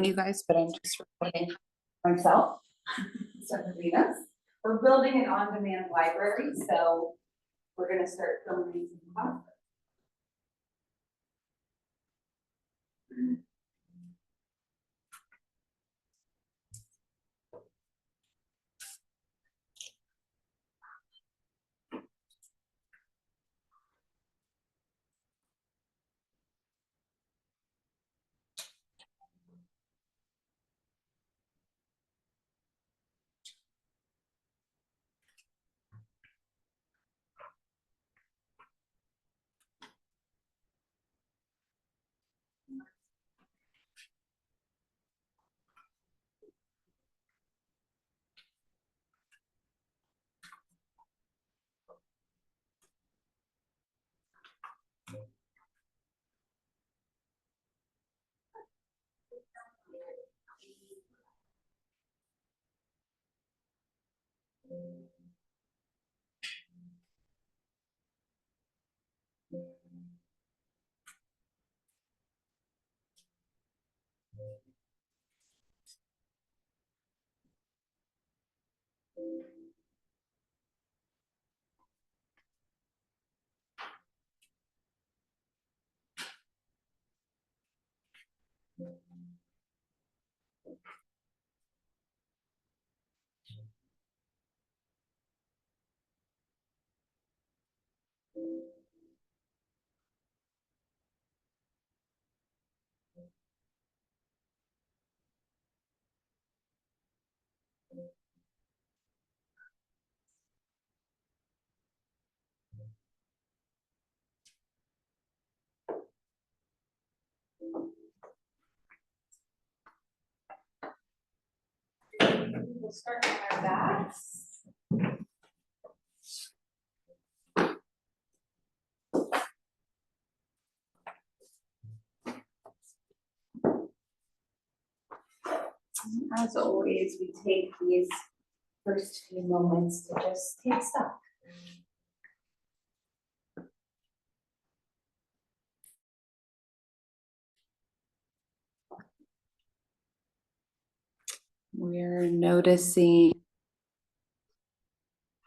you guys, but I'm just recording myself. So we're building an on-demand library, so we're gonna start filming some classes. We'll start on our backs. As always, we take these first few moments to just take stock. We're noticing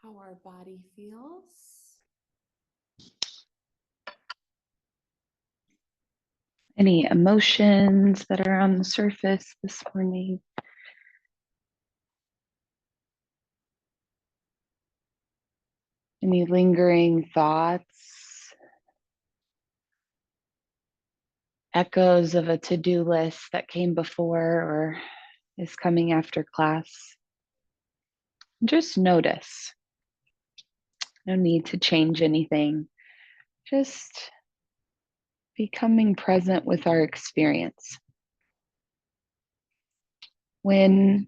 how our body feels. Any emotions that are on the surface this morning? Any lingering thoughts? Echoes of a to-do list that came before or is coming after class? Just notice. No need to change anything. Just becoming present with our experience. When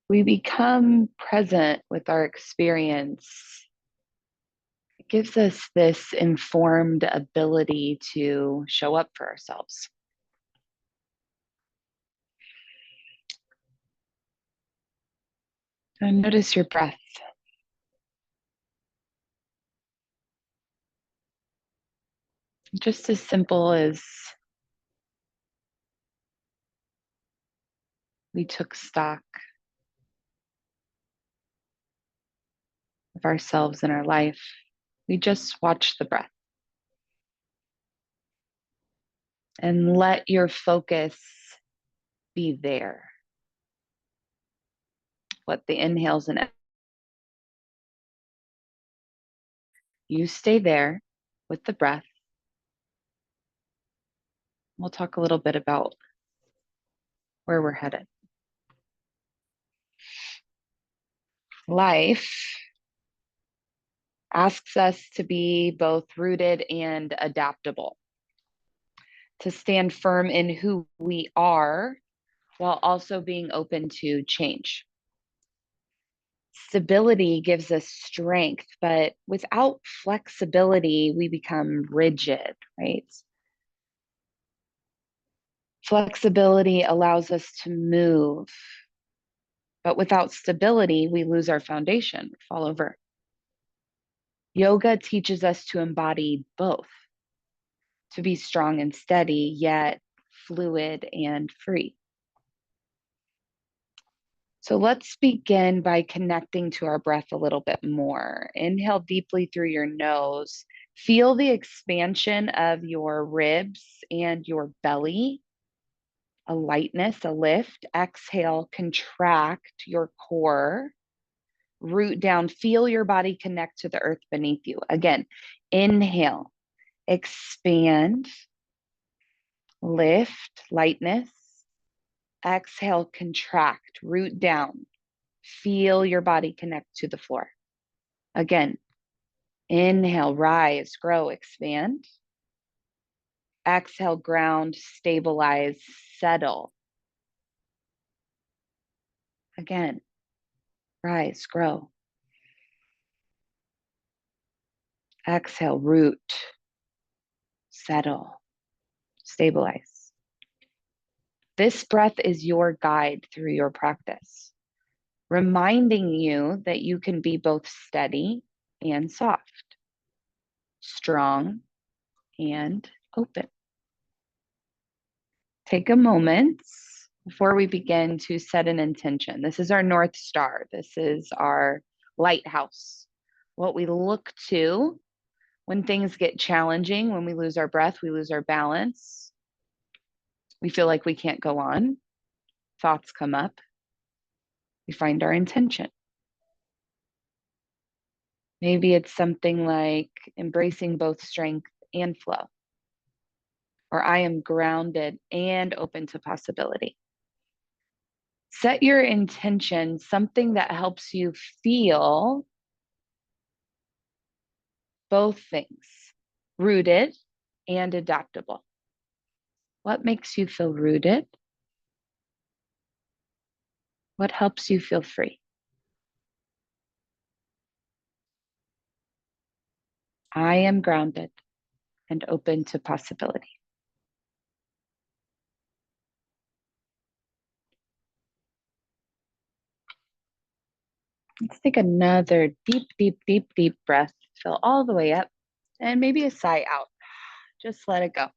we become present with our experience, it gives us this informed ability to show up for ourselves. And notice your breath. Just as simple as we took stock of ourselves and our life, we just watch the breath. And let your focus be there. What the inhales and you stay there with the breath. We'll talk a little bit about where we're headed. Life asks us to be both rooted and adaptable, to stand firm in who we are while also being open to change. Stability gives us strength, but without flexibility, we become rigid, right? Flexibility allows us to move, but without stability, we lose our foundation, fall over. Yoga teaches us to embody both, to be strong and steady, yet fluid and free. So let's begin by connecting to our breath a little bit more. Inhale deeply through your nose. Feel the expansion of your ribs and your belly, a lightness, a lift. Exhale, contract your core. Root down, feel your body connect to the earth beneath you. Again, inhale, expand, lift, lightness. Exhale, contract, root down. Feel your body connect to the floor. Again, inhale, rise, grow, expand. Exhale, ground, stabilize, settle. Again, rise, grow. Exhale, root, settle, stabilize. This breath is your guide through your practice, reminding you that you can be both steady and soft, strong and open. Take a moment before we begin to set an intention. This is our North Star. This is our lighthouse. What we look to when things get challenging, when we lose our breath, we lose our balance. We feel like we can't go on. Thoughts come up. We find our intention. Maybe it's something like embracing both strength and flow, or I am grounded and open to possibility. Set your intention, something that helps you feel both things, rooted and adaptable. What makes you feel rooted? What helps you feel free? I am grounded and open to possibility. Let's take another deep, deep, deep, deep breath. Fill all the way up and maybe a sigh out. Just let it go.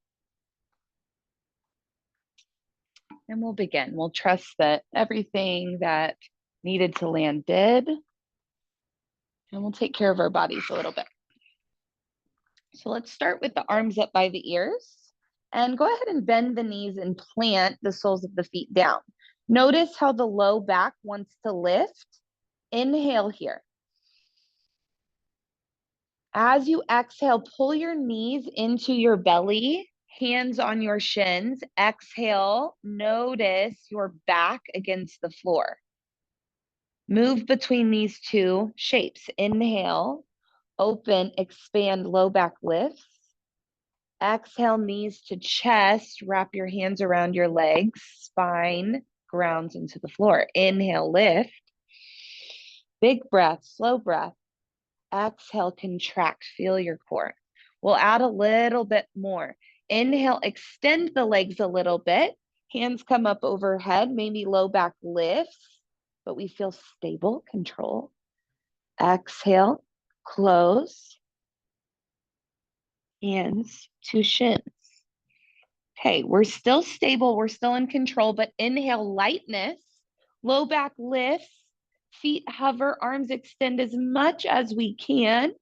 And we'll begin. We'll trust that everything that needed to land did. And we'll take care of our bodies a little bit. So let's start with the arms up by the ears. And go ahead and bend the knees and plant the soles of the feet down. Notice how the low back wants to lift. Inhale here. As you exhale, pull your knees into your belly, hands on your shins. Exhale, notice your back against the floor. Move between these two shapes. Inhale, open, expand, low back lifts. Exhale, knees to chest. Wrap your hands around your legs. Spine grounds into the floor. Inhale, lift. Big breath, slow breath. Exhale, contract. Feel your core. We'll add a little bit more. Inhale, extend the legs a little bit. Hands come up overhead, maybe low back lifts, but we feel stable, control. Exhale, close. Hands to shins. Okay, we're still stable, we're still in control, but inhale, lightness, low back lifts, feet hover, arms extend as much as we can.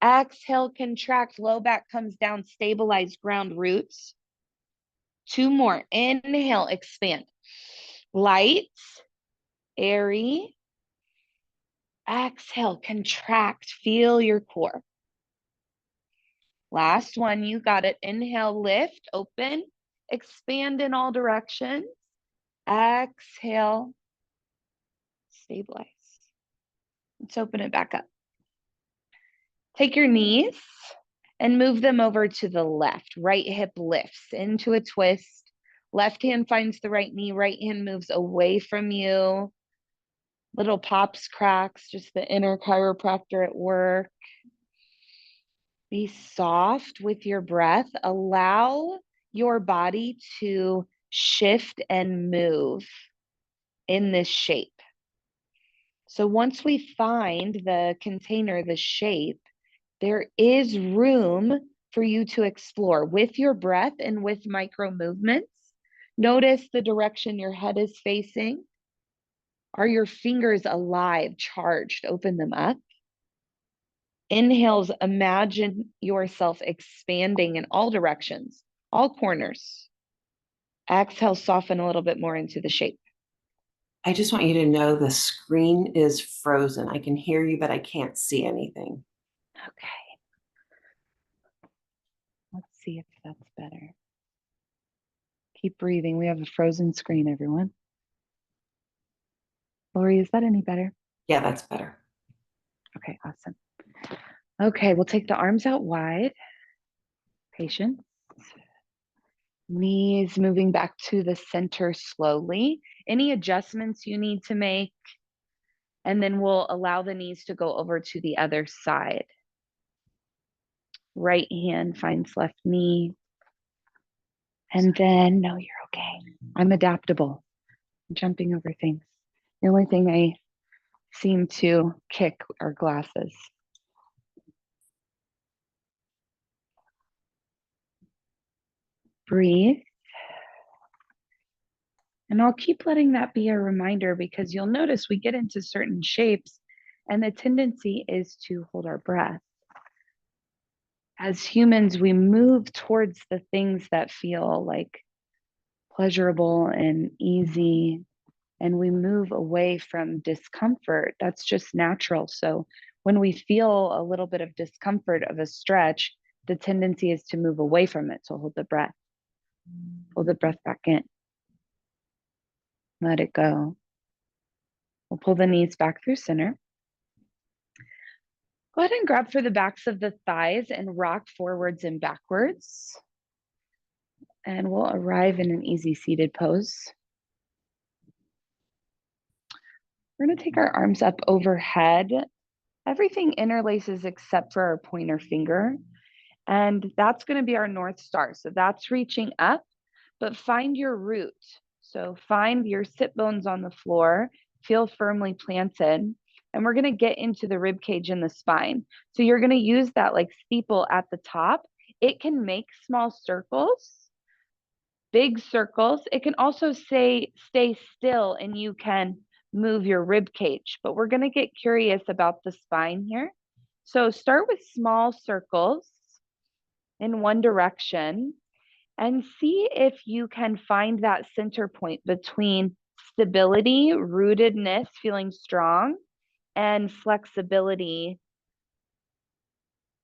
Exhale, contract, low back comes down, stabilize, ground roots. Two more. Inhale, expand. Light, airy. Exhale, contract, feel your core. Last one, you got it. Inhale, lift, open, expand in all directions. Exhale, stabilize. Let's open it back up. Take your knees and move them over to the left. Right hip lifts into a twist. Left hand finds the right knee. Right hand moves away from you. Little pops, cracks, just the inner chiropractor at work. Be soft with your breath. Allow your body to shift and move in this shape. So once we find the container, the shape, there is room for you to explore with your breath and with micro movements. Notice the direction your head is facing. Are your fingers alive, charged? Open them up. Inhales, imagine yourself expanding in all directions, all corners. Exhale, soften a little bit more into the shape. I just want you to know the screen is frozen. I can hear you, but I can't see anything. Okay, let's see if that's better. Keep breathing. We have a frozen screen, everyone. Lori, is that any better? Yeah, that's better. Okay, awesome. Okay, we'll take the arms out wide. Patience. Knees moving back to the center slowly. Any adjustments you need to make, and then we'll allow the knees to go over to the other side. Right hand finds left knee. And then, no, you're okay. I'm adaptable. I'm jumping over things. The only thing I seem to kick are glasses. Breathe. And I'll keep letting that be a reminder, because you'll notice we get into certain shapes and the tendency is to hold our breath. As humans, we move towards the things that feel like pleasurable and easy, and we move away from discomfort. That's just natural. So when we feel a little bit of discomfort of a stretch, the tendency is to move away from it. So hold the breath. Hold the breath back in. Let it go. We'll pull the knees back through center. Go ahead and grab for the backs of the thighs and rock forwards and backwards. And we'll arrive in an easy seated pose. We're going to take our arms up overhead. Everything interlaces except for our pointer finger. And that's going to be our North Star. So that's reaching up, but find your root. So find your sit bones on the floor, feel firmly planted. And we're going to get into the rib cage and the spine. So you're going to use that like steeple at the top. It can make small circles, big circles. It can also say stay still and you can move your rib cage. But we're going to get curious about the spine here. So start with small circles in one direction and see if you can find that center point between stability, rootedness, feeling strong, and flexibility,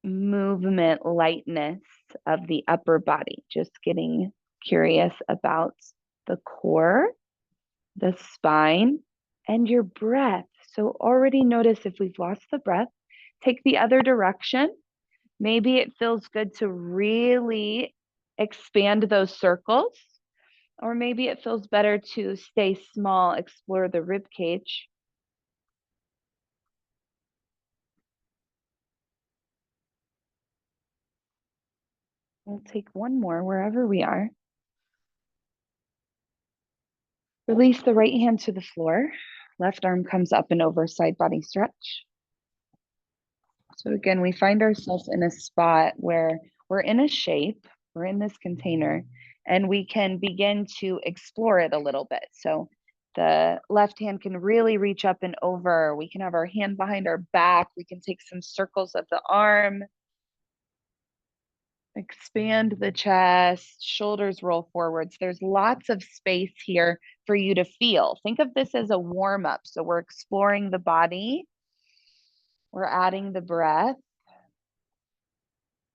movement, lightness of the upper body. Just getting curious about the core, the spine, and your breath. So already notice if we've lost the breath, take the other direction. Maybe it feels good to really expand those circles, or maybe it feels better to stay small, explore the rib cage. We'll take one more wherever we are. Release the right hand to the floor. Left arm comes up and over, side body stretch. So again, we find ourselves in a spot where we're in a shape, we're in this container, and we can begin to explore it a little bit. So the left hand can really reach up and over. We can have our hand behind our back. We can take some circles of the arm. Expand the chest, shoulders roll forwards. There's lots of space here for you to feel. Think of this as a warm up. So we're exploring the body, we're adding the breath.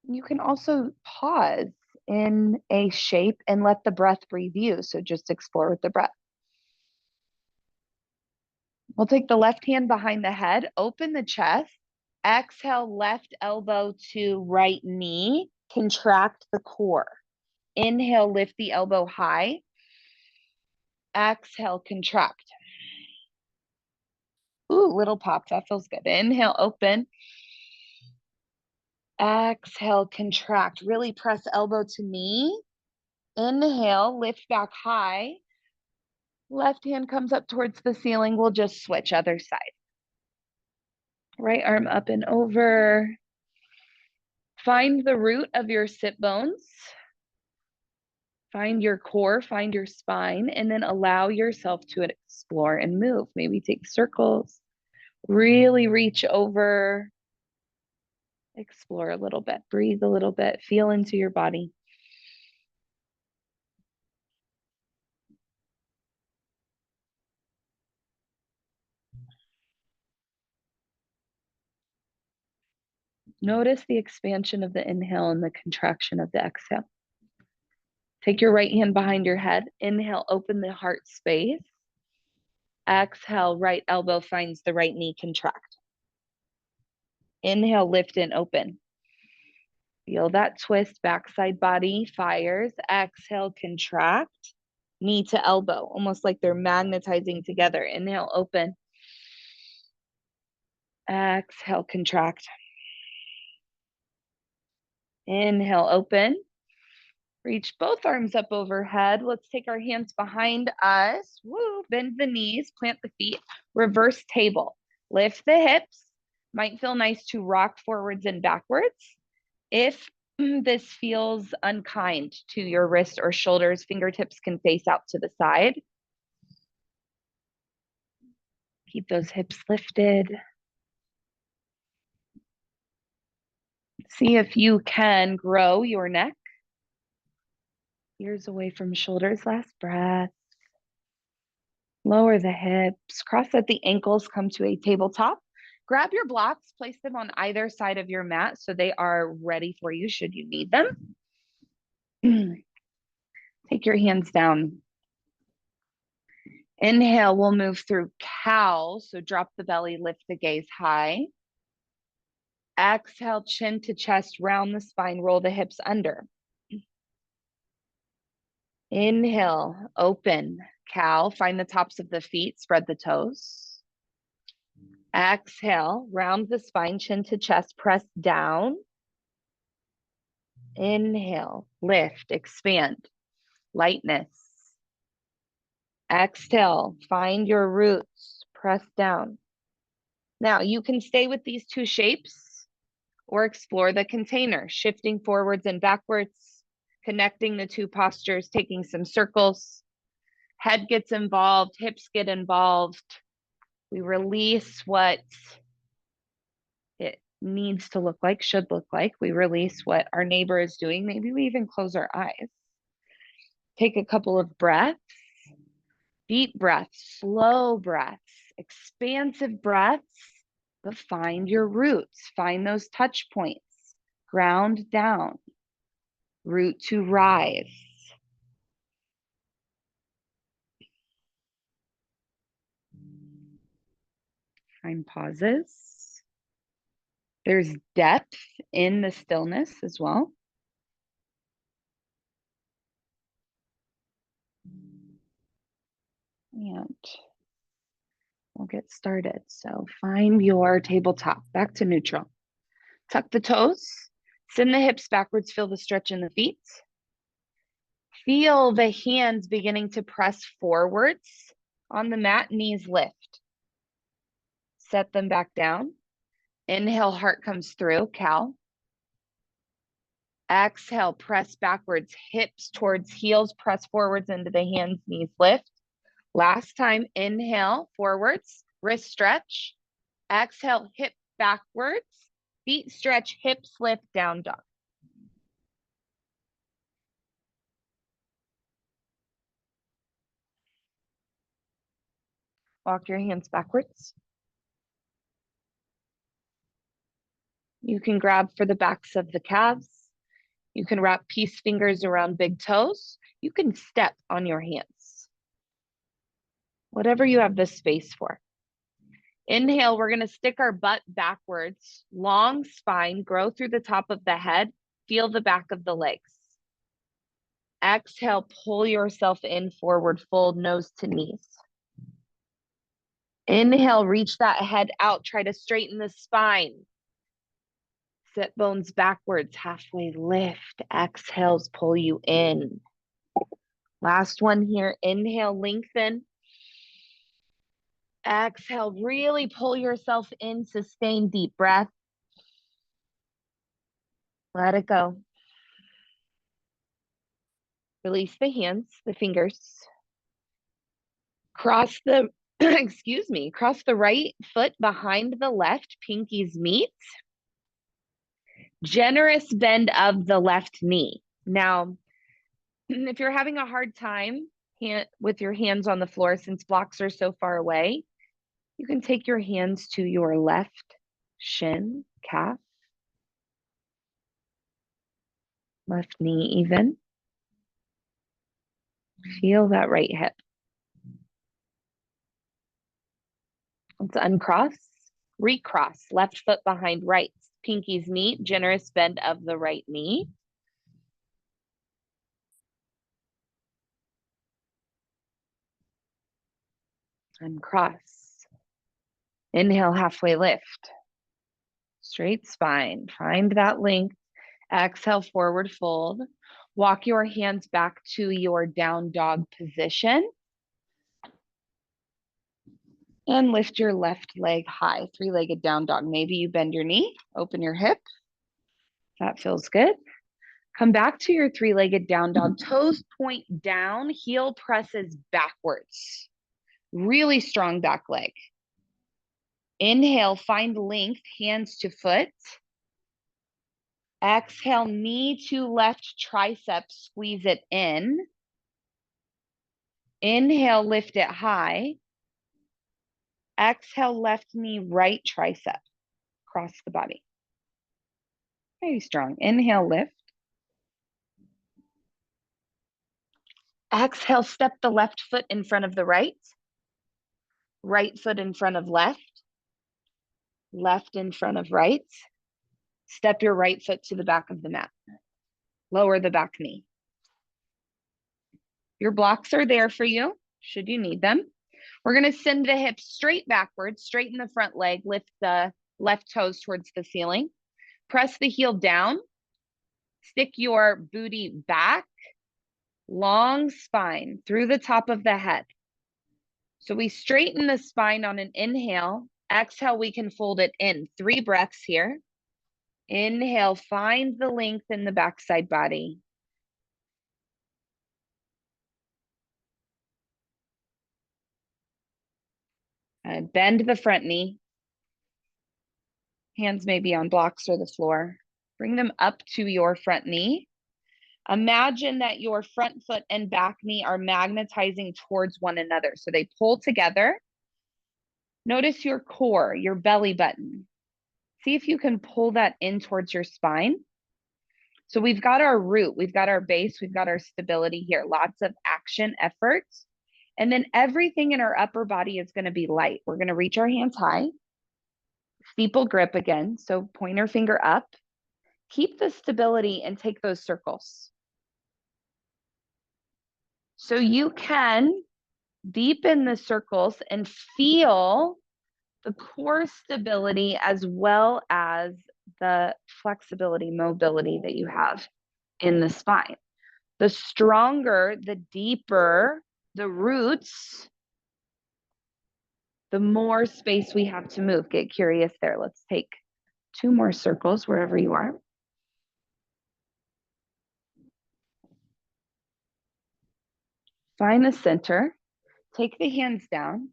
You can also pause in a shape and let the breath breathe you. So just explore with the breath. We'll take the left hand behind the head, open the chest, exhale, left elbow to right knee, contract the core. Inhale, lift the elbow high. Exhale, contract. Ooh, little pop, that feels good. Inhale, open. Exhale, contract. Really press elbow to knee. Inhale, lift back high. Left hand comes up towards the ceiling. We'll just switch other side. Right arm up and over. Find the root of your sit bones. Find your core, find your spine, and then allow yourself to explore and move. Maybe take circles, really reach over, explore a little bit, breathe a little bit, feel into your body. Notice the expansion of the inhale and the contraction of the exhale. Take your right hand behind your head. Inhale, open the heart space. Exhale, right elbow finds the right knee, contract. Inhale, lift and open. Feel that twist, backside body fires. Exhale, contract. Knee to elbow, almost like they're magnetizing together. Inhale, open. Exhale, contract. Inhale, open. Reach both arms up overhead. Let's take our hands behind us. Woo, bend the knees, plant the feet, reverse table. Lift the hips. Might feel nice to rock forwards and backwards. If this feels unkind to your wrist or shoulders, fingertips can face out to the side. Keep those hips lifted. See if you can grow your neck. Ears away from shoulders. Last breath. Lower the hips, cross at the ankles, come to a tabletop. Grab your blocks, place them on either side of your mat so they are ready for you should you need them. Take your hands down. Inhale, we'll move through cow. So drop the belly, lift the gaze high. Exhale, chin to chest, round the spine, roll the hips under. Inhale, open, cow, find the tops of the feet, spread the toes. Exhale, round the spine, chin to chest, press down. Inhale, lift, expand, lightness. Exhale, find your roots, press down. Now you can stay with these two shapes or explore the container, shifting forwards and backwards, connecting the two postures, taking some circles. Head gets involved, hips get involved. We release what it needs to look like, should look like. We release what our neighbor is doing. Maybe we even close our eyes. Take a couple of breaths. Deep breaths, slow breaths, expansive breaths, but find your roots. Find those touch points. Ground down. Root to rise. Find pauses. There's depth in the stillness as well. And we'll get started. So find your tabletop. Back to neutral. Tuck the toes. Send the hips backwards. Feel the stretch in the feet. Feel the hands beginning to press forwards on the mat. Knees lift. Set them back down. Inhale, heart comes through, cow. Exhale, press backwards, hips towards heels, press forwards into the hands, knees lift. Last time, inhale, forwards, wrist stretch. Exhale, hip backwards, feet stretch, hips lift, down dog. Walk your hands backwards. You can grab for the backs of the calves. You can wrap peace fingers around big toes. You can step on your hands. Whatever you have the space for. Inhale, we're going to stick our butt backwards, long spine, grow through the top of the head, feel the back of the legs. Exhale, pull yourself in, forward fold, nose to knees. Inhale, reach that head out, try to straighten the spine. Sit bones backwards, halfway lift. Exhales, pull you in. Last one here, inhale, lengthen. Exhale, really pull yourself in, sustain deep breath. Let it go. Release the hands, the fingers. Cross the, excuse me, cross the right foot behind the left, pinkies meet. Generous bend of the left knee. Now, if you're having a hard time with your hands on the floor, since blocks are so far away, you can take your hands to your left shin, calf, left knee even. Feel that right hip. Let's uncross, recross, left foot behind right. Pinkies meet, generous bend of the right knee. Uncross. Inhale, halfway lift. Straight spine. Find that length. Exhale, forward fold. Walk your hands back to your down dog position. And lift your left leg high, three-legged down dog. Maybe you bend your knee, open your hip. That feels good. Come back to your three-legged down dog. Toes point down, heel presses backwards. Really strong back leg. Inhale, find length, hands to foot. Exhale, knee to left tricep, squeeze it in. Inhale, lift it high. Exhale, left knee, right tricep, across the body. Very strong. Inhale, lift. Exhale, step the left foot in front of the right. Right foot in front of left. Left in front of right. Step your right foot to the back of the mat. Lower the back knee. Your blocks are there for you, should you need them. We're going to send the hips straight backwards, straighten the front leg, lift the left toes towards the ceiling. Press the heel down. Stick your booty back. Long spine through the top of the head. So we straighten the spine on an inhale. Exhale, we can fold it in. 3 breaths here. Inhale, find the length in the backside body. Bend the front knee. Hands may be on blocks or the floor. Bring them up to your front knee. Imagine that your front foot and back knee are magnetizing towards one another. So they pull together. Notice your core, your belly button. See if you can pull that in towards your spine. So we've got our root, we've got our base, we've got our stability here. Lots of action, effort. And then everything in our upper body is going to be light. We're going to reach our hands high. Steeple grip again. So pointer finger up. Keep the stability and take those circles. So you can deepen the circles and feel the core stability as well as the flexibility, mobility that you have in the spine. The stronger, the deeper the roots, the more space we have to move. Get curious there. Let's take 2 more circles wherever you are. Find the center. Take the hands down.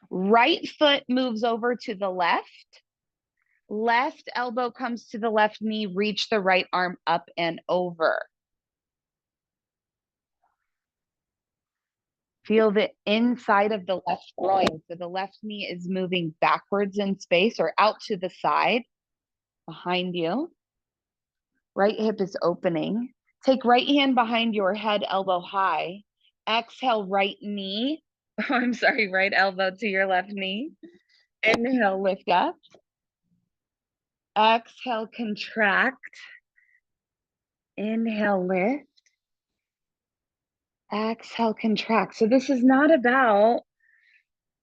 Right foot moves over to the left. Left elbow comes to the left knee. Reach the right arm up and over. Feel the inside of the left groin. So the left knee is moving backwards in space or out to the side behind you. Right hip is opening. Take right hand behind your head, elbow high. Exhale, right knee. I'm sorry, right elbow to your left knee. Inhale, lift up. Exhale, contract. Inhale, lift. Exhale, contract. So this is not about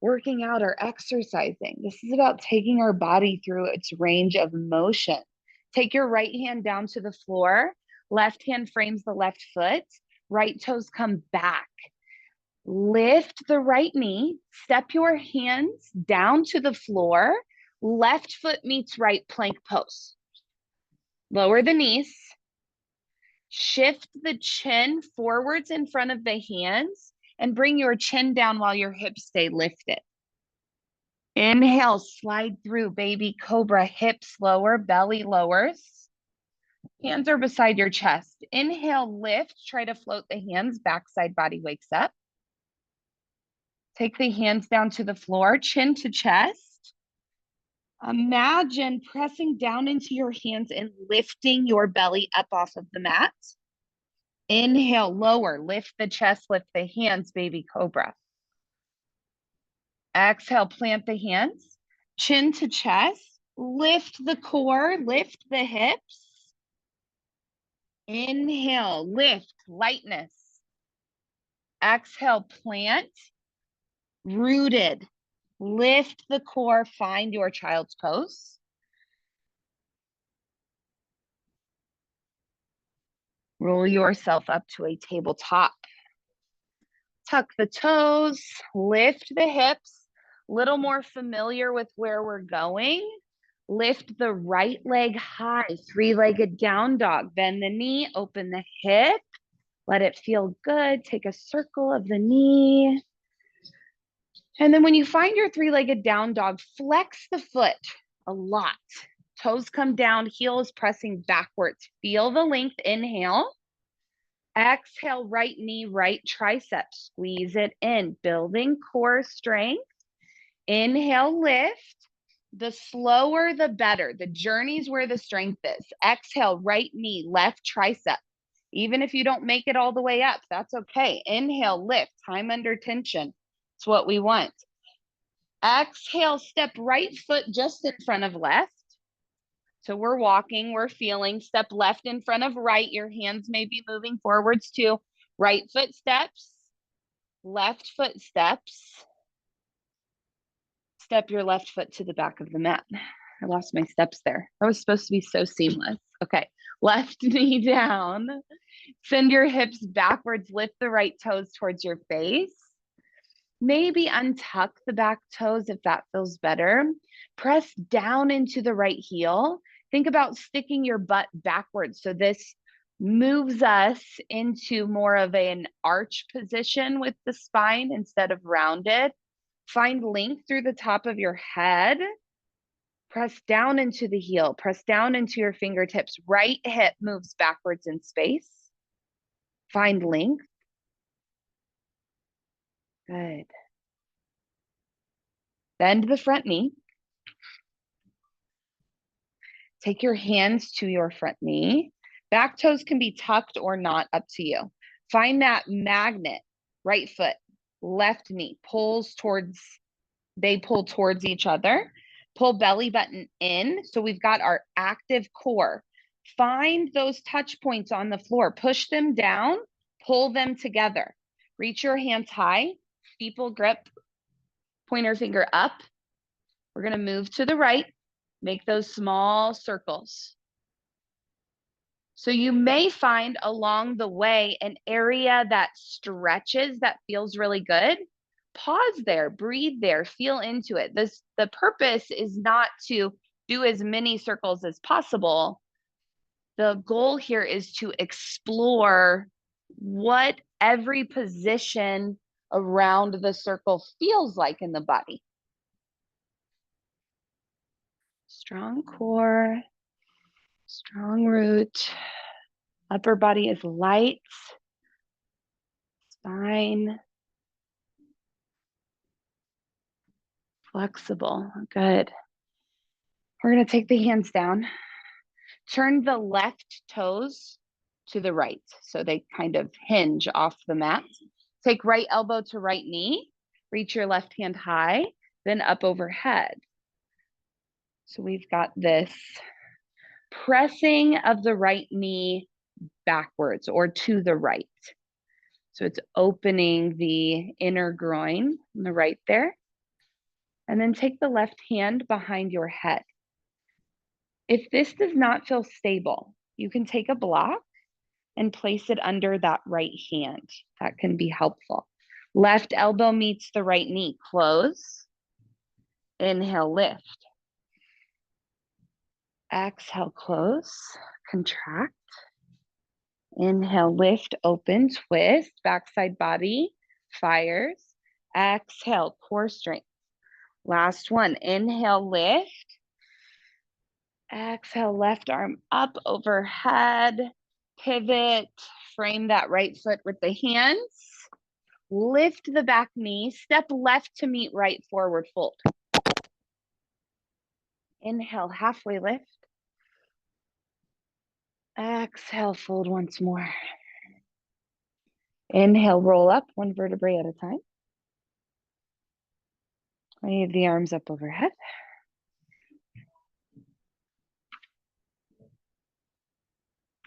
working out or exercising. This is about taking our body through its range of motion. Take your right hand down to the floor. Left hand frames the left foot. Right toes come back. Lift the right knee. Step your hands down to the floor. Left foot meets right plank pose. Lower the knees. Shift the chin forwards in front of the hands and bring your chin down while your hips stay lifted. Inhale, slide through baby cobra, hips lower, belly lowers. Hands are beside your chest. Inhale, lift, try to float the hands, backside body wakes up. Take the hands down to the floor, chin to chest. Imagine pressing down into your hands and lifting your belly up off of the mat. Inhale, lower, lift the chest, lift the hands, baby cobra. Exhale, plant the hands, chin to chest, lift the core, lift the hips. Inhale, lift, lightness. Exhale, plant, rooted. Lift the core, find your child's pose. Roll yourself up to a tabletop. Tuck the toes, lift the hips, little more familiar with where we're going. Lift the right leg high, three-legged down dog. Bend the knee, open the hip. Let it feel good. Take a circle of the knee. And then when you find your three-legged down dog, flex the foot a lot. Toes come down, heel is pressing backwards. Feel the length, inhale. Exhale, right knee, right tricep. Squeeze it in, building core strength. Inhale, lift. The slower, the better. The journey's where the strength is. Exhale, right knee, left tricep. Even if you don't make it all the way up, that's okay. Inhale, lift, time under tension. It's what we want. Exhale, step right foot just in front of left. So we're walking, we're feeling. Step left in front of right. Your hands may be moving forwards too. Right foot steps, left foot steps. Step your left foot to the back of the mat. I lost my steps there. That was supposed to be so seamless. Okay, left knee down. Send your hips backwards. Lift the right toes towards your face. Maybe untuck the back toes if that feels better. Press down into the right heel. Think about sticking your butt backwards. So this moves us into more of an arch position with the spine instead of rounded. Find length through the top of your head. Press down into the heel. Press down into your fingertips. Right hip moves backwards in space. Find length. Good. Bend the front knee. Take your hands to your front knee. Back toes can be tucked or not, up to you. Find that magnet. Right foot, left knee pulls towards, they pull towards each other. Pull belly button in. So we've got our active core. Find those touch points on the floor. Push them down, pull them together. Reach your hands high, steeple grip, pointer finger up. We're going to move to the right. Make those small circles. So you may find along the way an area that stretches, that feels really good. Pause there, breathe there, feel into it. The purpose is not to do as many circles as possible. The goal here is to explore what every position around the circle feels like in the body. Strong core, strong root, upper body is light, spine flexible. Good. We're going to take the hands down. Turn the left toes to the right so they kind of hinge off the mat. Take right elbow to right knee. Reach your left hand high, then up overhead. So we've got this pressing of the right knee backwards or to the right. So it's opening the inner groin on the right there. And then take the left hand behind your head. If this does not feel stable, you can take a block and place it under that right hand. That can be helpful. Left elbow meets the right knee. Close. Inhale, lift. Exhale, close. Contract. Inhale, lift, open, twist, backside body, fires. Exhale, core strength. Last one. Inhale, lift. Exhale, left arm up overhead. Pivot, frame that right foot with the hands. Lift the back knee, step left to meet right, forward fold. Inhale, halfway lift. Exhale, fold once more. Inhale, roll up one vertebrae at a time. Wave the arms up overhead.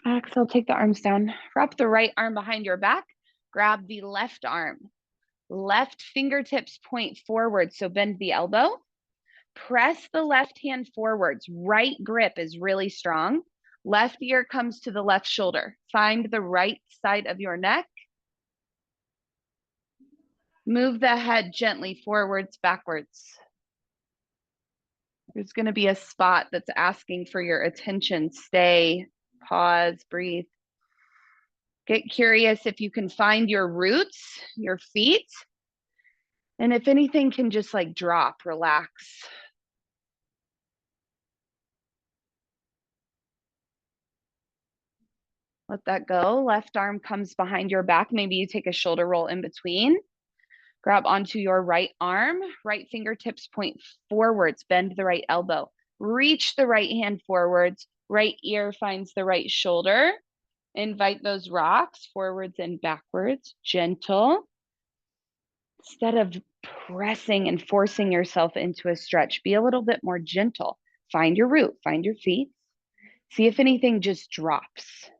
Exhale, take the arms down. Wrap the right arm behind your back. Grab the left arm. Left fingertips point forward, so bend the elbow. Press the left hand forwards. Right grip is really strong. Left ear comes to the left shoulder. Find the right side of your neck. Move the head gently forwards, backwards. There's going to be a spot that's asking for your attention. Stay, pause, breathe. Get curious if you can find your roots, your feet. And if anything can just like drop, relax. Let that go. Left arm comes behind your back. Maybe you take a shoulder roll in between. Grab onto your right arm. Right fingertips point forwards. Bend the right elbow. Reach the right hand forwards. Right ear finds the right shoulder. Invite those rocks forwards and backwards. Gentle. Instead of pressing and forcing yourself into a stretch, be a little bit more gentle. Find your root. Find your feet. See if anything just drops.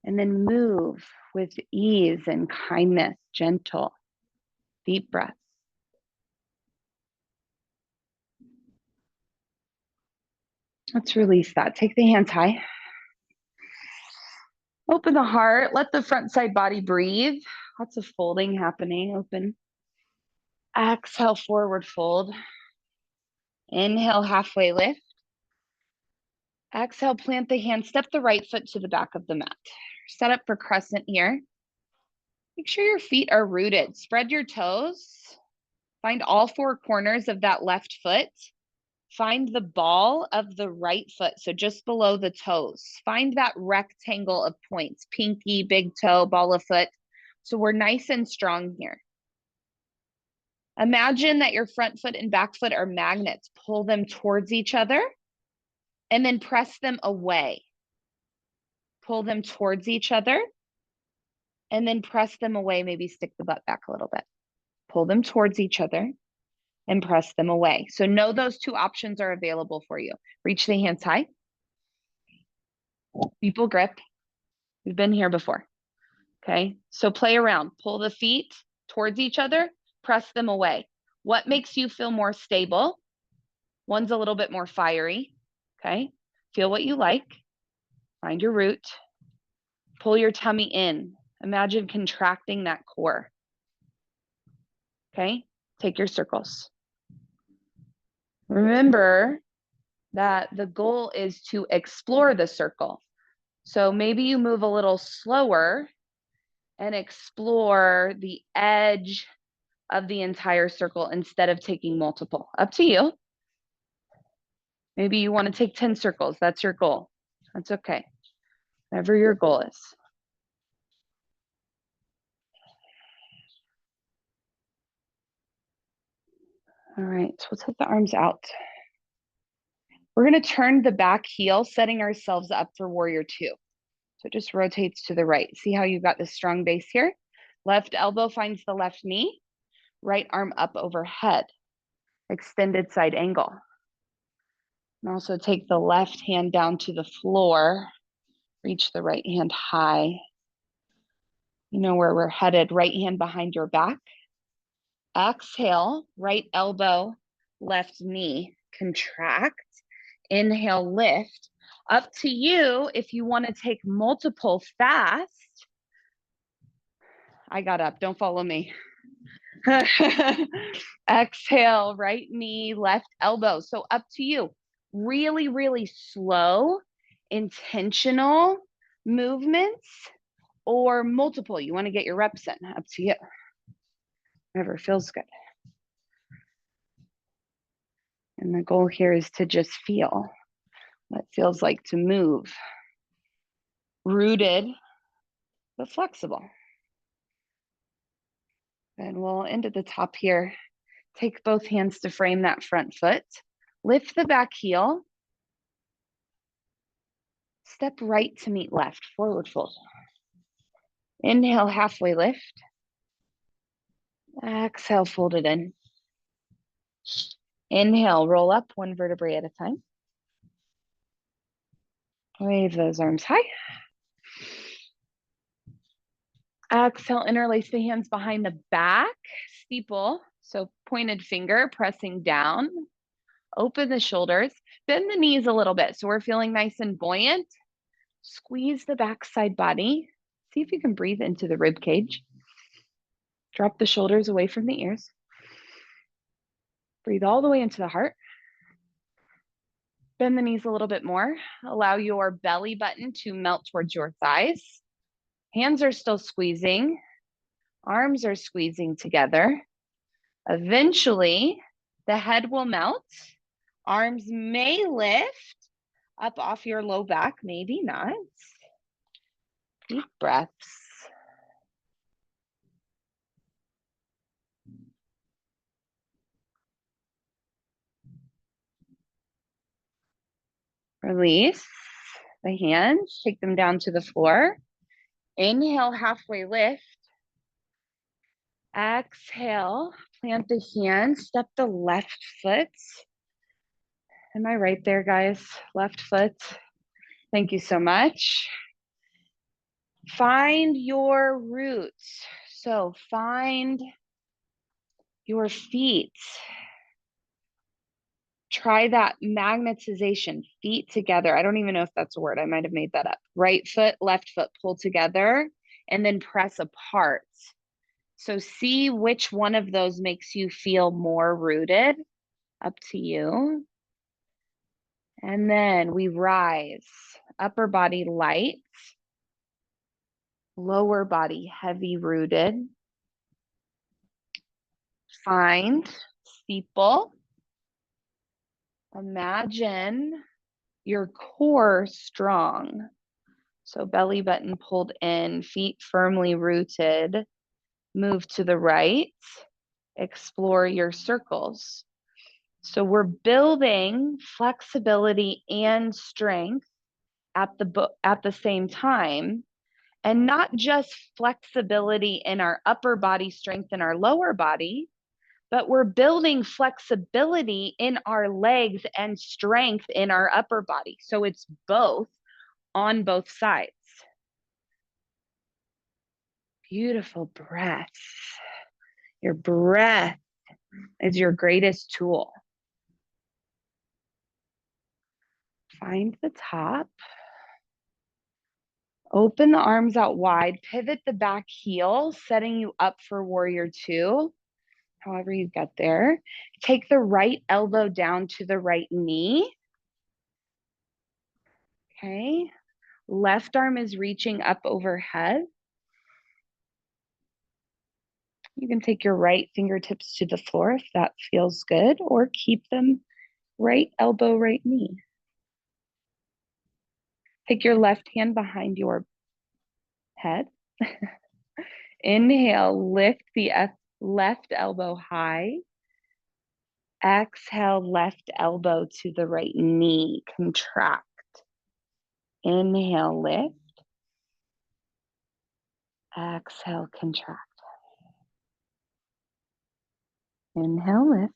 And then move with ease and kindness, gentle, deep breaths. Let's release that. Take the hands high. Open the heart. Let the front side body breathe. Lots of folding happening. Open. Exhale, forward fold. Inhale, halfway lift. Exhale, plant the hand. Step the right foot to the back of the mat. Set up for crescent here. Make sure your feet are rooted. Spread your toes. Find all four corners of that left foot. Find the ball of the right foot, so just below the toes. Find that rectangle of points, pinky, big toe, ball of foot. So we're nice and strong here. Imagine that your front foot and back foot are magnets. Pull them towards each other and then press them away. Pull them towards each other and then press them away. Maybe stick the butt back a little bit. Pull them towards each other and press them away. So know those two options are available for you. Reach the hands high. People grip. We've been here before. Okay, so play around. Pull the feet towards each other, press them away. What makes you feel more stable? One's a little bit more fiery. Okay, feel what you like. Find your root. Pull your tummy in. Imagine contracting that core. Okay, take your circles. Remember that the goal is to explore the circle. So maybe you move a little slower and explore the edge of the entire circle instead of taking multiple. Up to you. Maybe you want to take 10 circles. That's your goal. That's okay. Whatever your goal is. All right, so we'll take the arms out. We're going to turn the back heel, setting ourselves up for warrior two. So it just rotates to the right. See how you've got this strong base here? Left elbow finds the left knee. Right arm up overhead. Extended side angle. And also take the left hand down to the floor. Reach the right hand high. You know where we're headed. Right hand behind your back. Exhale, right elbow, left knee, contract. Inhale, lift. Up to you if you want to take multiple fast. I got up, don't follow me. Exhale, right knee, left elbow. So up to you. Really, really slow, intentional, movements or multiple. You want to get your reps in, up to you. Whatever feels good. And the goal here is to just feel what it feels like to move. Rooted, but flexible. And we'll end at the top here. Take both hands to frame that front foot. Lift the back heel. Step right to meet left, forward fold. Inhale, halfway lift. Exhale, fold it in. Inhale, roll up one vertebrae at a time. Wave those arms high. Exhale, interlace the hands behind the back, steeple. So pointed finger pressing down. Open the shoulders, bend the knees a little bit. So we're feeling nice and buoyant. Squeeze the backside body. See if you can breathe into the rib cage. Drop the shoulders away from the ears. Breathe all the way into the heart. Bend the knees a little bit more. Allow your belly button to melt towards your thighs. Hands are still squeezing. Arms are squeezing together. Eventually, the head will melt. Arms may lift up off your low back, maybe not. Deep breaths. Release the hands, take them down to the floor. Inhale, halfway lift. Exhale, plant the hand, step the left foot. Am I right there, guys? Left foot. Thank you so much. Find your roots. So find your feet. Try that magnetization, feet together. I don't even know if that's a word. I might have made that up. Right foot, left foot, pull together, and then press apart. So see which one of those makes you feel more rooted. Up to you. And then we rise. Upper body light. Lower body heavy rooted. Find steeple. Imagine your core strong. So belly button pulled in, feet firmly rooted. Move to the right. Explore your circles. So we're building flexibility and strength at the same time, and not just flexibility in our upper body, strength in our lower body, but we're building flexibility in our legs and strength in our upper body. So it's both on both sides. Beautiful breath. Your breath is your greatest tool. Find the top. Open the arms out wide. Pivot the back heel, setting you up for warrior two. However you get there. Take the right elbow down to the right knee. Okay. Left arm is reaching up overhead. You can take your right fingertips to the floor if that feels good, or keep them right elbow, right knee. Take your left hand behind your head. Inhale, lift the left elbow high. Exhale, left elbow to the right knee. Contract. Inhale, lift. Exhale, contract. Inhale, lift.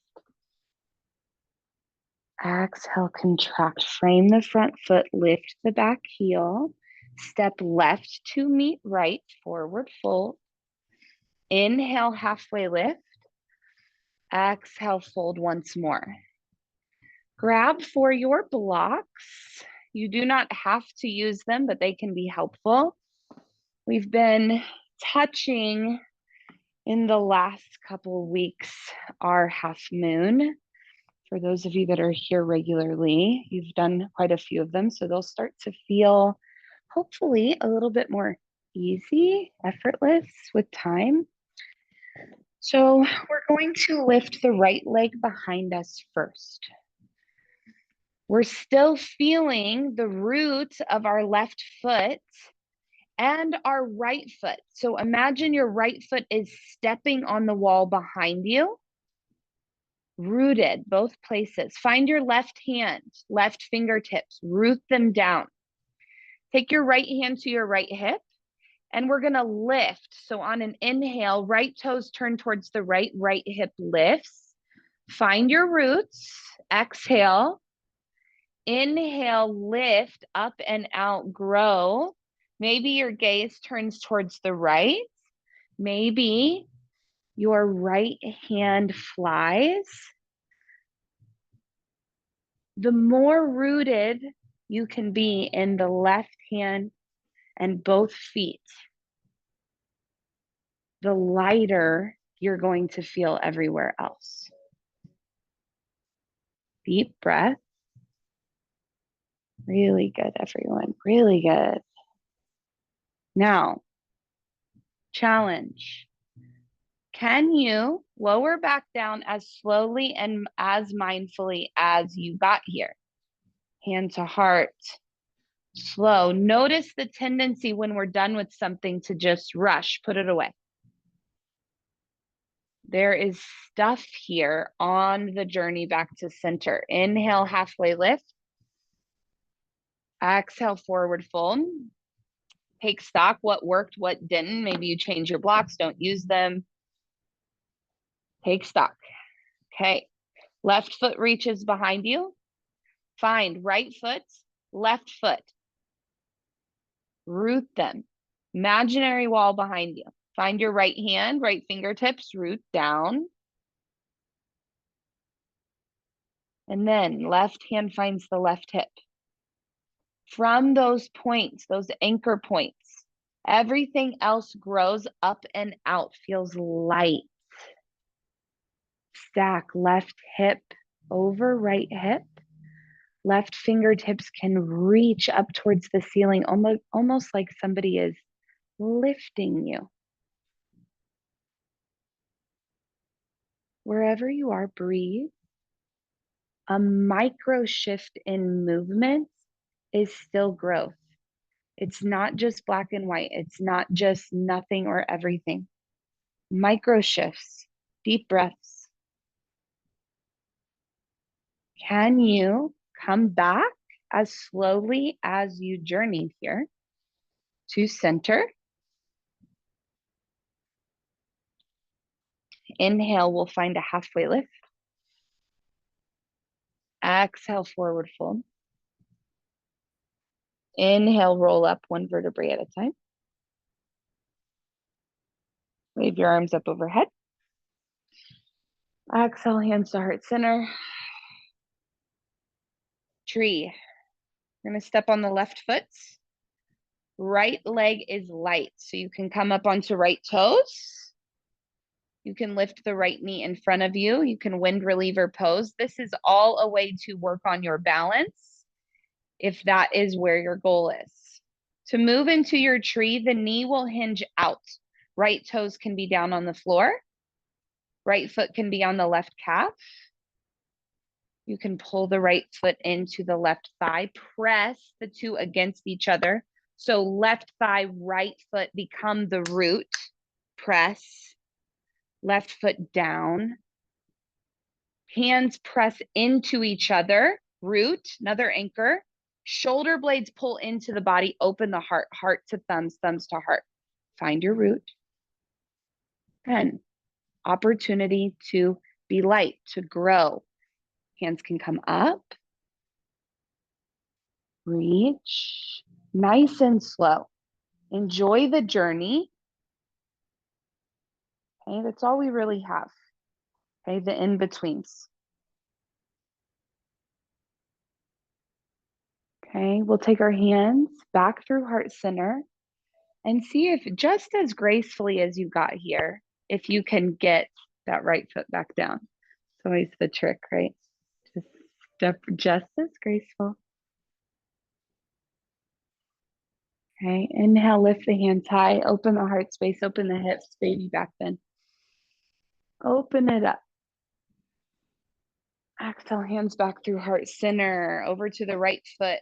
Exhale, contract. Frame the front foot, lift the back heel. Step left to meet right, forward fold. Inhale, halfway lift. Exhale, fold once more. Grab for your blocks. You do not have to use them, but they can be helpful. We've been touching in the last couple of weeks our half moon. For those of you that are here regularly, you've done quite a few of them, so they'll start to feel hopefully a little bit more easy, effortless with time. So we're going to lift the right leg behind us first. We're still feeling the root of our left foot and our right foot. So imagine your right foot is stepping on the wall behind you, rooted both places. Find your left hand, left fingertips, root them down. Take your right hand to your right hip, and we're gonna lift. So on an inhale, right toes turn towards the right, right hip lifts. Find your roots, exhale. Inhale, lift up and out, grow. Maybe your gaze turns towards the right. Maybe your right hand flies. The more rooted you can be in the left hand and both feet, the lighter you're going to feel everywhere else. Deep breath. Really good, everyone. Really good. Now, challenge. Can you lower back down as slowly and as mindfully as you got here? Hand to heart. Slow. Notice the tendency when we're done with something to just rush, put it away. There is stuff here on the journey back to center. Inhale, halfway lift. Exhale, forward fold. Take stock, what worked, what didn't. Maybe you change your blocks, don't use them. Take stock. Okay. Left foot reaches behind you. Find right foot, left foot. Root them. Imaginary wall behind you. Find your right hand, right fingertips, root down. And then left hand finds the left hip. From those points, those anchor points, everything else grows up and out, feels light. Stack left hip over right hip. Left fingertips can reach up towards the ceiling, almost like somebody is lifting you. Wherever you are, breathe. A micro shift in movement is still growth. It's not just black and white. It's not just nothing or everything. Micro shifts, deep breaths. Can you come back as slowly as you journeyed here to center? Inhale, we'll find a halfway lift. Exhale, forward fold. Inhale, roll up one vertebrae at a time. Wave your arms up overhead. Exhale, hands to heart center. Tree. We're going to step on the left foot. Right leg is light, so you can come up onto right toes. You can lift the right knee in front of you. You can wind reliever pose. This is all a way to work on your balance if that is where your goal is. To move into your tree, the knee will hinge out. Right toes can be down on the floor. Right foot can be on the left calf. You can pull the right foot into the left thigh. Press the two against each other. So left thigh, right foot become the root. Press. Left foot down. Hands press into each other. Root, another anchor. Shoulder blades pull into the body. Open the heart. Heart to thumbs, thumbs to heart. Find your root. And opportunity to be light, to grow. Hands can come up. Reach. Nice and slow. Enjoy the journey. Okay, that's all we really have. Okay, the in-betweens. Okay, we'll take our hands back through heart center and see if just as gracefully as you got here, if you can get that right foot back down. It's always the trick, right? Just step just as graceful. Okay, inhale, lift the hands high, open the heart space, open the hips, baby back bend. Open it up. Exhale, hands back through heart center, over to the right foot.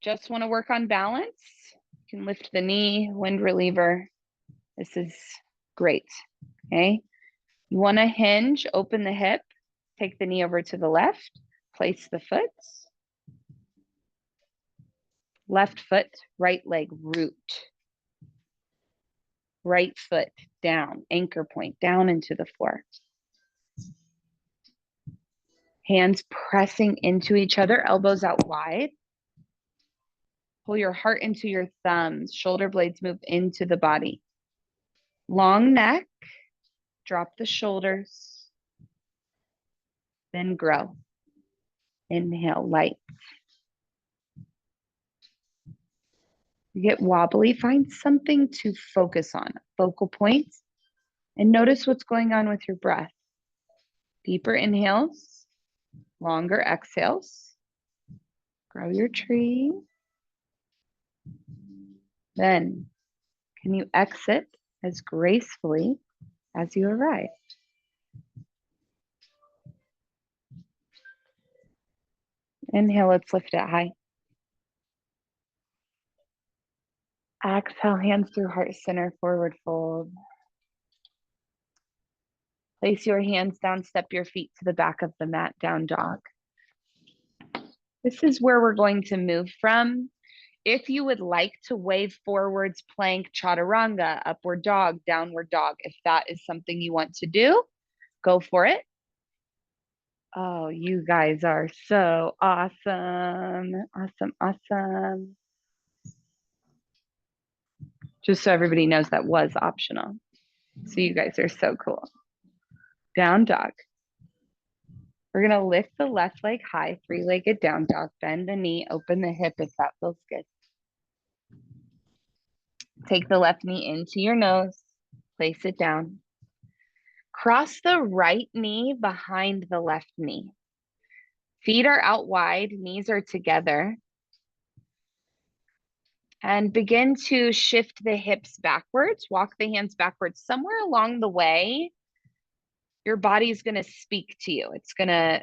Just want to work on balance. You can lift the knee, wind reliever. This is great, okay? You want to hinge, open the hip, take the knee over to the left, place the foot. Left foot, right leg root. Right foot down, anchor point, down into the floor. Hands pressing into each other, elbows out wide. Pull your heart into your thumbs, shoulder blades move into the body. Long neck, drop the shoulders, then grow. Inhale, light. You get wobbly, find something to focus on, focal points, and notice what's going on with your breath. Deeper inhales, longer exhales. Grow your tree. Then, can you exit as gracefully as you arrived? Inhale, let's lift it high. Exhale, hands through heart center, forward fold. Place your hands down, step your feet to the back of the mat, down dog. This is where we're going to move from. If you would like to wave forwards, plank, chaturanga, upward dog, downward dog, if that is something you want to do, go for it. Oh, you guys are so awesome. Awesome, awesome. Just so everybody knows, that was optional. So you guys are so cool. Down dog. We're going to lift the left leg high, three-legged down dog. Bend the knee, open the hip if that feels good. Take the left knee into your nose. Place it down. Cross the right knee behind the left knee. Feet are out wide, knees are together. And begin to shift the hips backwards. Walk the hands backwards. Somewhere along the way, your body's going to speak to you. It's going to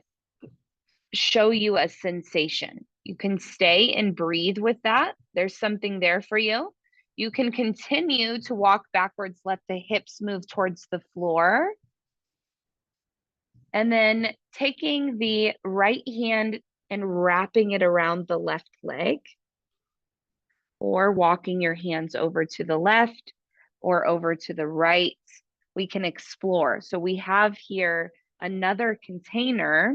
show you a sensation. You can stay and breathe with that. There's something there for you. You can continue to walk backwards, let the hips move towards the floor. And then taking the right hand and wrapping it around the left leg, or walking your hands over to the left or over to the right. We can explore. So we have here another container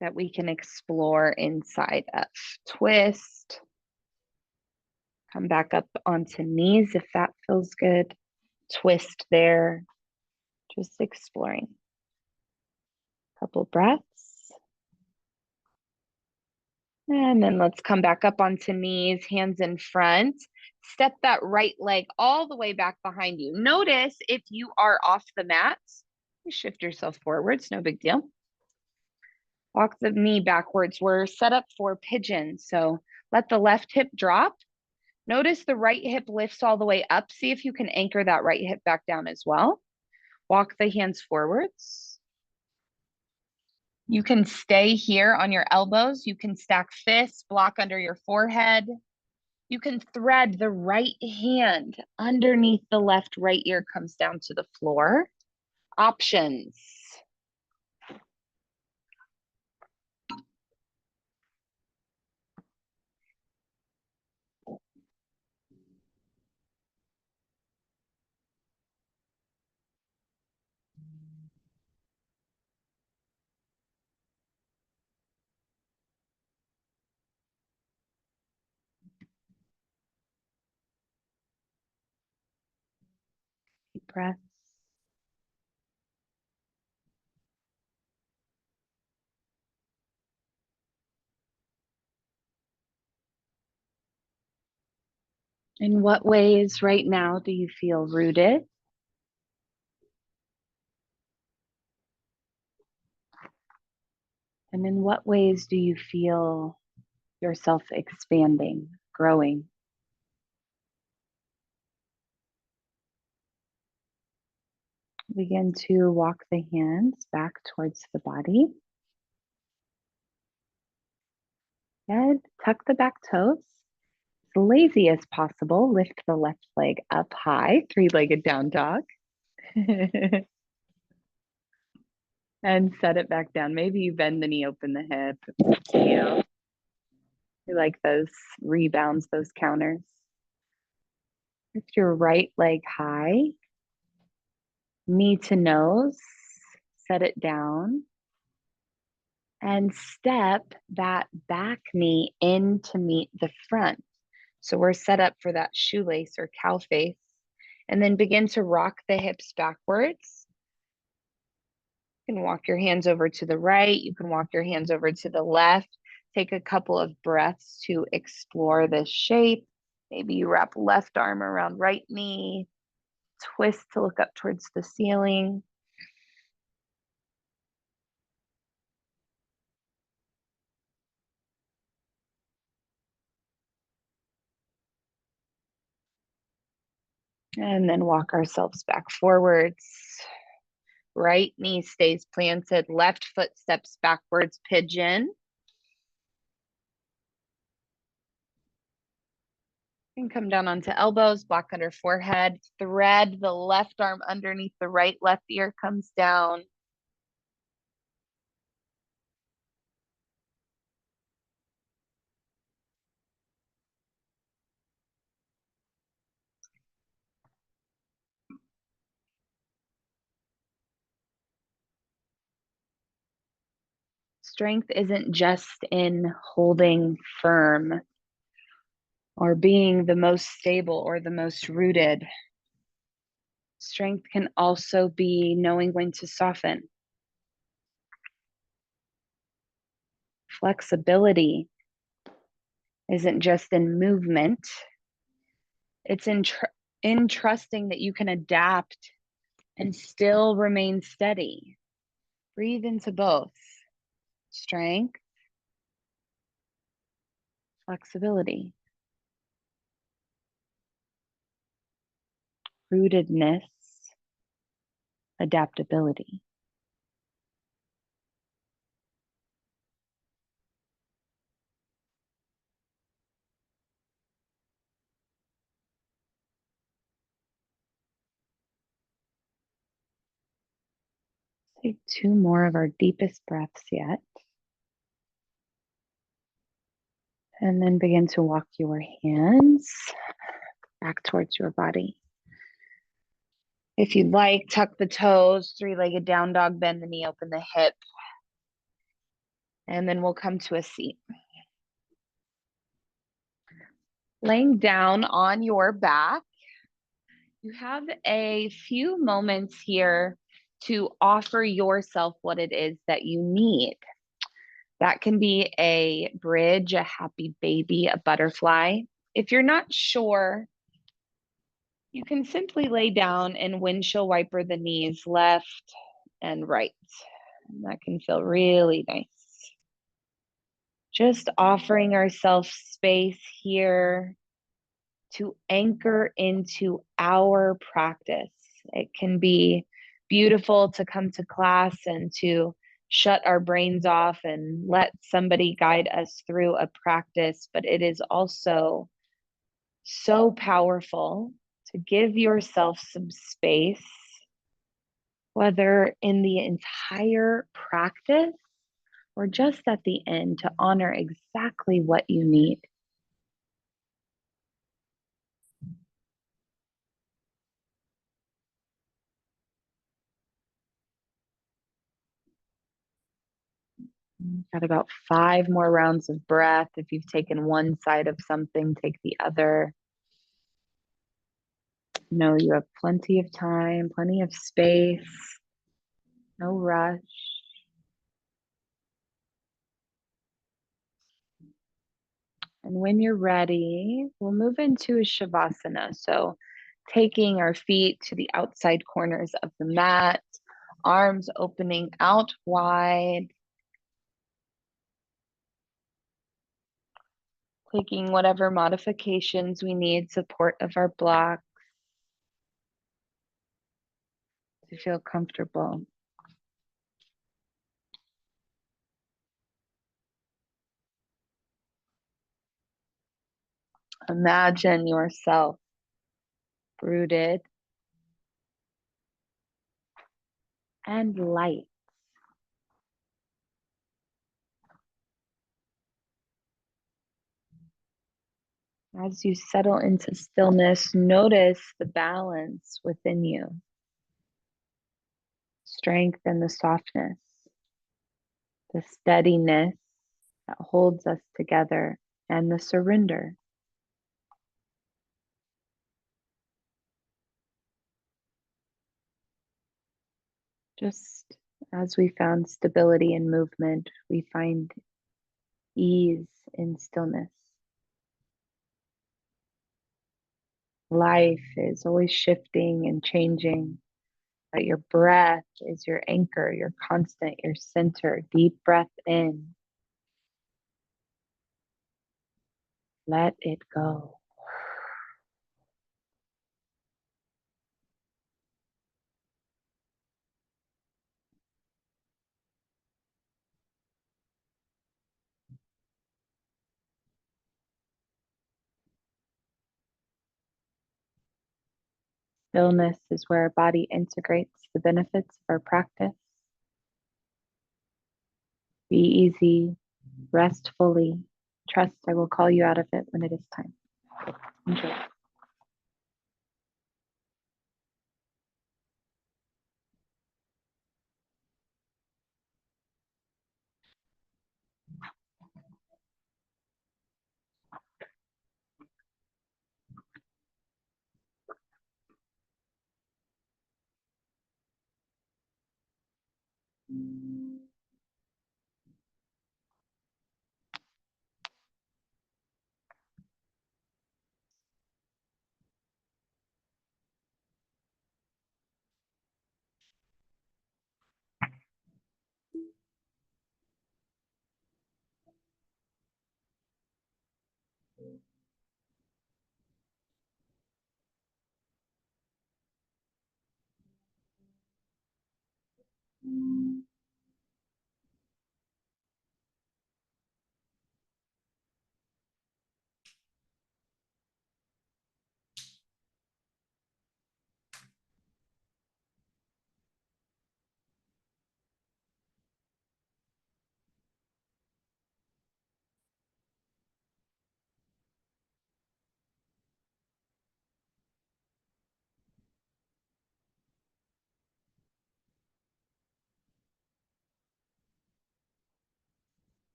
that we can explore inside of. Twist. Come back up onto knees if that feels good. Twist there. Just exploring. Couple breaths. And then let's come back up onto knees, hands in front. Step that right leg all the way back behind you. Notice if you are off the mat, you shift yourself forwards, no big deal. Walk the knee backwards. We're set up for pigeon. So let the left hip drop. Notice the right hip lifts all the way up. See if you can anchor that right hip back down as well. Walk the hands forwards. You can stay here on your elbows. You can stack fists, block under your forehead. You can thread the right hand underneath the left, right ear comes down to the floor. Options. Deep breath. In what ways right now do you feel rooted? And in what ways do you feel yourself expanding, growing. Begin to walk the hands back towards the body. Head, tuck the back toes. As lazy as possible, lift the left leg up high, three-legged down dog. And set it back down. Maybe you bend the knee, open the hip. Up to you. You like those rebounds, those counters. Lift your right leg high, knee to nose, set it down, and step that back knee in to meet the front. So we're set up for that shoelace or cow face. And then begin to rock the hips backwards. You can walk your hands over to the right. You can walk your hands over to the left. Take a couple of breaths to explore this shape. Maybe you wrap left arm around right knee, twist to look up towards the ceiling. And then walk ourselves back forwards. Right knee stays planted, left foot steps backwards, pigeon. And come down onto elbows, block under forehead, thread the left arm underneath the right, left ear comes down. Strength isn't just in holding firm or being the most stable or the most rooted. Strength can also be knowing when to soften. Flexibility isn't just in movement, it's in trusting that you can adapt and still remain steady. Breathe into both strength, flexibility, rootedness, adaptability. Take two more of our deepest breaths yet. And then begin to walk your hands back towards your body. If you'd like, tuck the toes, three-legged down dog, bend the knee, open the hip. And then we'll come to a seat. Laying down on your back, you have a few moments here to offer yourself what it is that you need. That can be a bridge, a happy baby, a butterfly. If you're not sure, you can simply lay down and windshield wiper the knees left and right. And that can feel really nice. Just offering ourselves space here to anchor into our practice. It can be beautiful to come to class and to shut our brains off and let somebody guide us through a practice, but it is also so powerful to give yourself some space, whether in the entire practice or just at the end, to honor exactly what you need. Got about 5 more rounds of breath. If you've taken one side of something, take the other. Know you have plenty of time, plenty of space, no rush. And when you're ready, we'll move into a Shavasana. So taking our feet to the outside corners of the mat, arms opening out wide. Taking whatever modifications we need, support of our block to feel comfortable. Imagine yourself rooted and light. As you settle into stillness, notice the balance within you, strength and the softness, the steadiness that holds us together, and the surrender. Just as we found stability in movement, we find ease in stillness. Life is always shifting and changing, but your breath is your anchor, your constant, your center. Deep breath in. Let it go. Stillness is where our body integrates the benefits of our practice. Be easy, rest fully. Trust I will call you out of it when it is time. Enjoy.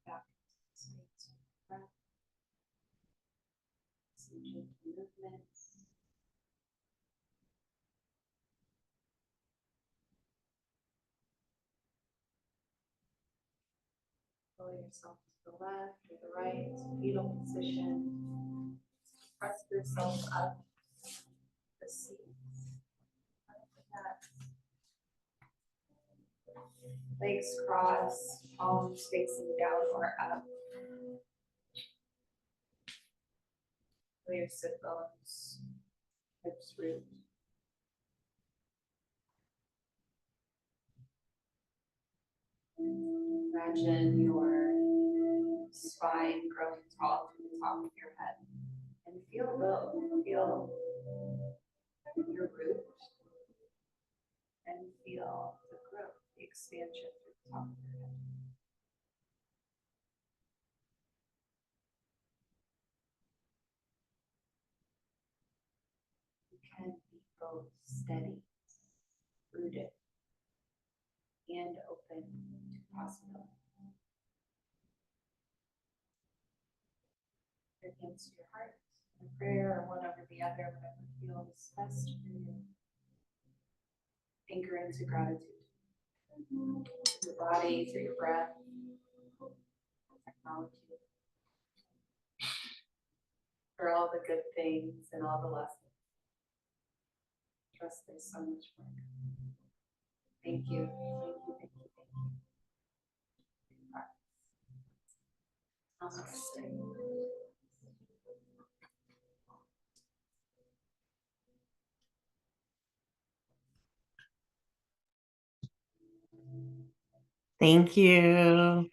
Back to space with breath, some gentle movements. Pull yourself to the left or the right, fetal position. Press yourself up the seat. Legs crossed, palms facing down or up. Feel your sit bones, hips root. Imagine your spine growing tall from the top of your head. And feel both. Feel your root and feel the growth, the expansion through the top of your head. feel steady, rooted, and open to possibility. Against your heart, a prayer, or one over the other, whatever feels best for you. Anchor into gratitude. Your body, through your breath, technology, for all the good things and all the lessons. Trust there's so much more. Thank you. Thank you. Thank you. Thank you. Namaste. Thank you.